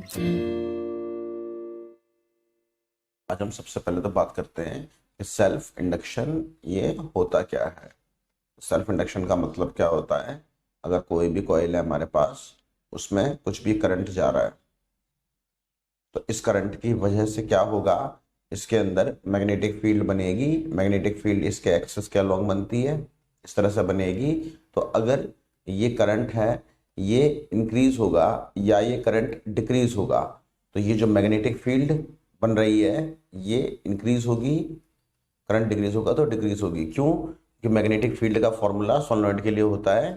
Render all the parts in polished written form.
आज हम सबसे पहले तो बात करते हैं कि सेल्फ इंडक्शन ये होता क्या है। सेल्फ इंडक्शन का मतलब क्या होता है? अगर कोई भी कॉइल है हमारे पास, उसमें कुछ भी करंट जा रहा है, तो इस करंट की वजह से क्या होगा, इसके अंदर मैग्नेटिक फील्ड बनेगी। मैग्नेटिक फील्ड इसके एक्सिस के अलोंग बनती है, इस तरह से बनेगी। तो अगर ये करंट है, ये इंक्रीज होगा या ये करंट डिक्रीज होगा, तो ये जो मैग्नेटिक फील्ड बन रही है ये इंक्रीज होगी, करंट डिक्रीज होगा तो डिक्रीज होगी। क्यों? कि मैग्नेटिक फील्ड का फॉर्मूला सोलेनोइड के लिए होता है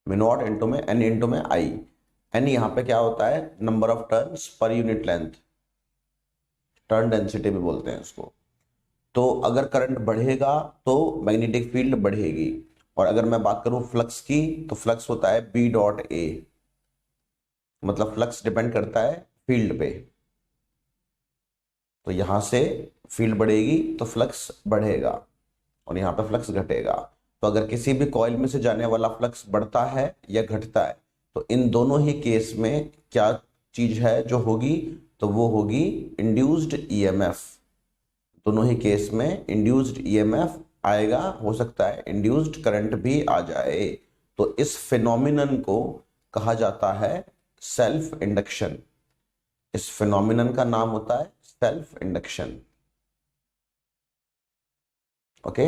म्यू नॉट इनटू में एन इनटू में आई। एन यहाँ पे क्या होता है? Number of turns per unit length, turn density भी बोलते हैं इसको। तो अगर करंट बढ़ेगा तो मैग्नेटिक फील्ड बढ़ेगी। और अगर मैं बात करूं फ्लक्स की, तो फ्लक्स होता है बी डॉट ए, मतलब फ्लक्स डिपेंड करता है फील्ड पे। तो यहां से फील्ड बढ़ेगी तो फ्लक्स बढ़ेगा और यहाँ पे फ्लक्स घटेगा। तो अगर किसी भी कॉइल में से जाने वाला फ्लक्स बढ़ता है या घटता है, तो इन दोनों ही केस में क्या चीज है जो होगी, तो वो होगी इंड्यूस्ड ईएमएफ। दोनों ही केस में इंड्यूस्ड ईएमएफ आएगा, हो सकता है इंड्यूस्ड करंट भी आ जाए। तो इस फिनोमिनन को कहा जाता है सेल्फ इंडक्शन। इस फिनोमिनन का नाम होता है सेल्फ इंडक्शन। ओके,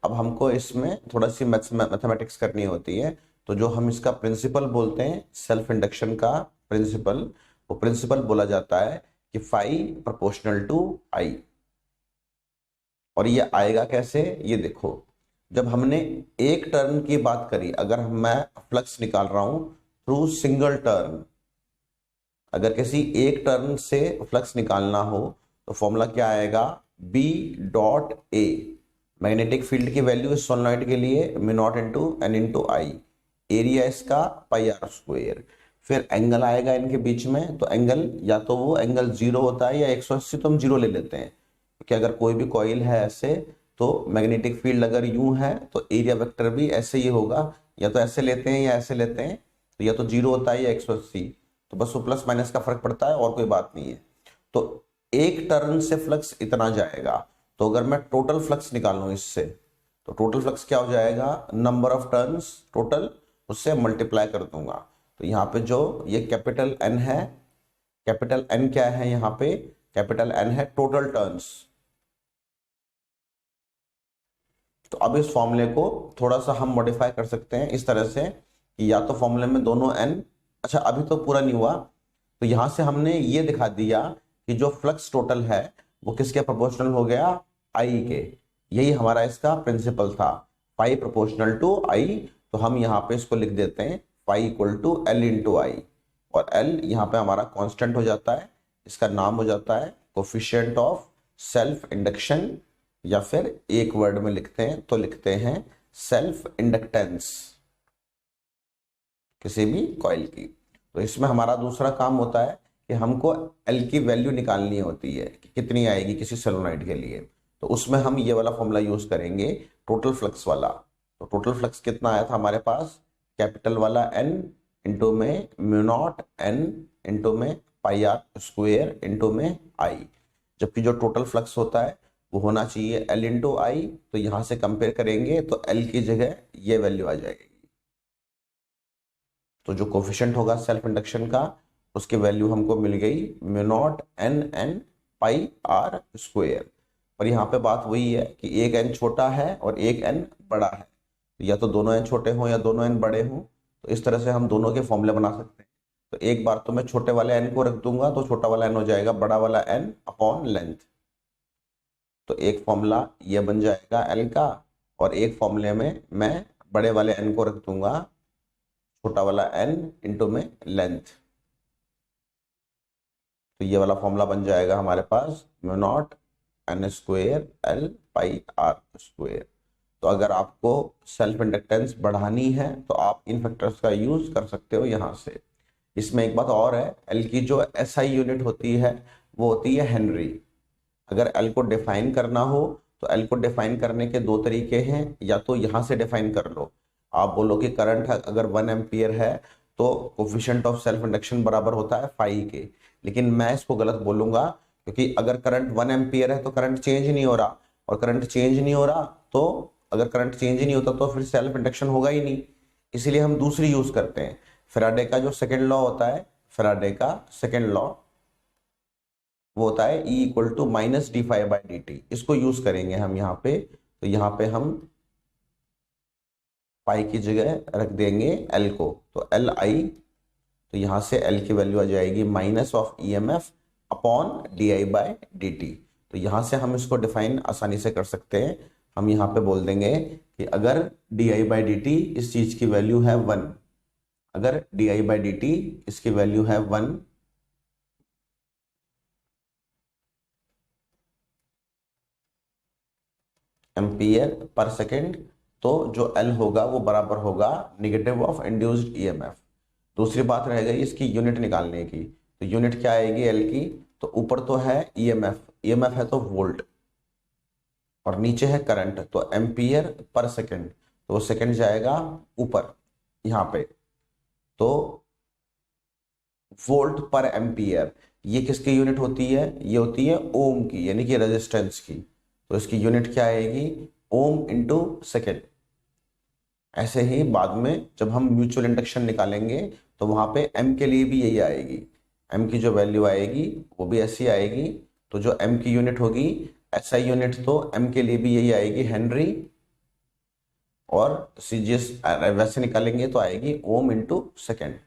अब हमको इसमें थोड़ा सी मैथमेटिक्स करनी होती है। तो जो हम इसका प्रिंसिपल बोलते हैं, सेल्फ इंडक्शन का प्रिंसिपल, वो प्रिंसिपल बोला जाता है कि फाई प्रोपोर्शनल टू आई। और ये आएगा कैसे, ये देखो। जब हमने एक टर्न की बात करी, अगर मैं फ्लक्स निकाल रहा हूं थ्रू सिंगल टर्न, अगर किसी एक टर्न से फ्लक्स निकालना हो तो फॉर्मूला क्या आएगा? B dot A. Magnetic field की वैल्यू इस सोलेनोइड के लिए mu naught into N into I, area इसका पाई आर स्क्वायर। फिर एंगल आएगा इनके बीच में, तो एंगल या तो वो एंगल 0 होता है या 180, तो हम 0 ले लेते हैं। कि अगर कोई भी कॉइल है ऐसे, तो मैग्नेटिक फील्ड अगर यूं है तो एरिया वेक्टर भी ऐसे ही होगा। या तो ऐसे लेते हैं या ऐसे लेते हैं, तो या तो 0 होता है या 180, तो बस वो प्लस माइनस का फर्क पड़ता है और कोई बात नहीं है। तो एक टर्न से फ्लक्स इतना जाएगा। तो अगर मैं टोटल फ्लक्स निकालूं इससे, तो टोटल फ्लक्स क्या हो जाएगा? नंबर ऑफ टर्न्स टोटल, उससे मल्टीप्लाई कर दूंगा। तो यहाँ पे जो ये कैपिटल एन है, कैपिटल एन क्या है यहाँ पे? कैपिटल एन है टोटल टर्न्स। तो अब इस फॉर्मूले को थोड़ा सा हम मॉडिफाई कर सकते हैं इस तरह से कि या तो फॉर्मूले में दोनों एन, अच्छा अभी तो पूरा नहीं हुआ, तो यहां से हमने ये दिखा दिया कि जो फ्लक्स टोटल है वो किसके प्रोपोर्शनल हो गया? आई के। यही हमारा इसका प्रिंसिपल था, फाई प्रोपोर्शनल टू आई। तो हम यहाँ पे इसको लिख देते हैं phi equal to L into I. और एल यहाँ पे हमारा कांस्टेंट हो जाता है, इसका नाम हो जाता है कोफिशिएंट ऑफ सेल्फ इंडक्शन, या फिर एक वर्ड में लिखते हैं तो लिखते हैं सेल्फ इंडक्टेंस किसी भी कॉइल की। तो इसमें हमारा दूसरा काम होता है कि हमको एल की वैल्यू निकालनी होती है कि कितनी आएगी किसी सोलेनोइड के लिए। तो उसमें हम ये वाला फॉर्मूला यूज करेंगे, टोटल फ्लक्स वाला। तो टोटल फ्लक्स कितना आया था हमारे पास? कैपिटल वाला एन इंटू में म्यू नॉट एन इंटू में पाई आर स्क्वायर इंटू में आई। जबकि जो टोटल फ्लक्स होता है वो होना चाहिए एल इंटू आई। तो यहां से कंपेयर करेंगे तो एल की जगह ये वैल्यू आ जाएगी। तो जो कोफिशिएंट होगा सेल्फ इंडक्शन का, उसकी वैल्यू हमको मिल गई mu naught N N pi R square. और यहाँ पे बात वही है कि एक एन छोटा है और एक एन बड़ा है, या तो दोनों एन छोटे हों या दोनों एन बड़े हों। तो इस तरह से हम दोनों के फॉर्मूले बना सकते हैं। तो एक बार तो मैं छोटे वाले एन को रख दूंगा, तो छोटा वाला एन हो जाएगा बड़ा वाला एन अपॉन लेंथ। तो एक फॉर्मूला ये बन जाएगा एल का, और एक फॉर्मूले में मैं बड़े वाले एन को रख दूंगा छोटा वाला एन इंटू में लेंथ। तो ये वाला फॉर्मूला बन जाएगा हमारे पास mu naught N square L pi R square. तो अगर आपको सेल्फ इंडक्टेंस बढ़ानी है तो आप इन फैक्टर्स का यूज कर सकते हो यहां से। इसमें एक बात और है, एल की जो एसआई यूनिट होती है वो होती है हेनरी। अगर एल को डिफाइन करना हो तो एल को डिफाइन करने के दो तरीके हैं, या तो यहां से डिफाइन कर लो। आप बोलो कि करंट अगर 1 एम्पियर है तो कोफिशिएंट ऑफ सेल्फ इंडक्शन बराबर होता है फाई के। लेकिन मैं इसको गलत बोलूंगा, क्योंकि अगर करंट 1 एम्पियर है तो करंट चेंज नहीं हो रहा, और करंट चेंज नहीं हो रहा तो अगर करंट चेंज ही नहीं होता तो फिर सेल्फ इंडक्शन होगा ही नहीं। इसीलिए हम दूसरी यूज करते हैं, फैराडे का जो सेकेंड लॉ होता है, फैराडे का सेकेंड लॉ वो होता है E equal to minus D phi by D T. इसको यूज करेंगे हम यहाँ पे। तो यहाँ पे हम पाई की जगह रख देंगे L को, तो एल आई, तो यहाँ से L की वैल्यू आ जाएगी minus of E M F upon D I by D T. तो यहाँ से हम इसको डिफाइन आसानी से कर सकते हैं। हम यहाँ पे बोल देंगे कि अगर D I by D T इस चीज की वैल्यू है 1, अगर D I by D T इसकी वैल्यू है 1, एम्पियर पर सेकेंड, तो जो L होगा वो बराबर होगा निगेटिव ऑफ इंड्यूस्ड ईएमएफ। दूसरी बात रह गई इसकी यूनिट निकालने की। तो यूनिट क्या आएगी L की, तो ऊपर तो है ईएमएफ, ईएमएफ है तो वोल्ट, और नीचे है करंट तो एम्पियर पर सेकेंड, तो वो सेकेंड जाएगा ऊपर यहाँ पे। तो वोल्ट पर एम्पियर ये किसकी यूनिट होती है, ये होती है ओम की, यानी कि रेजिस्टेंस की। तो इसकी यूनिट क्या आएगी, ओम इंटू सेकेंड। ऐसे ही बाद में जब हम म्यूचुअल इंडक्शन निकालेंगे तो वहां पे एम के लिए भी यही आएगी, एम की जो वैल्यू आएगी वो भी ऐसी आएगी। तो जो एम की यूनिट होगी, एसआई यूनिट, तो एम के लिए भी यही आएगी हेनरी, और सीजीएस वैसे निकालेंगे तो आएगी ओम इंटू सेकेंड।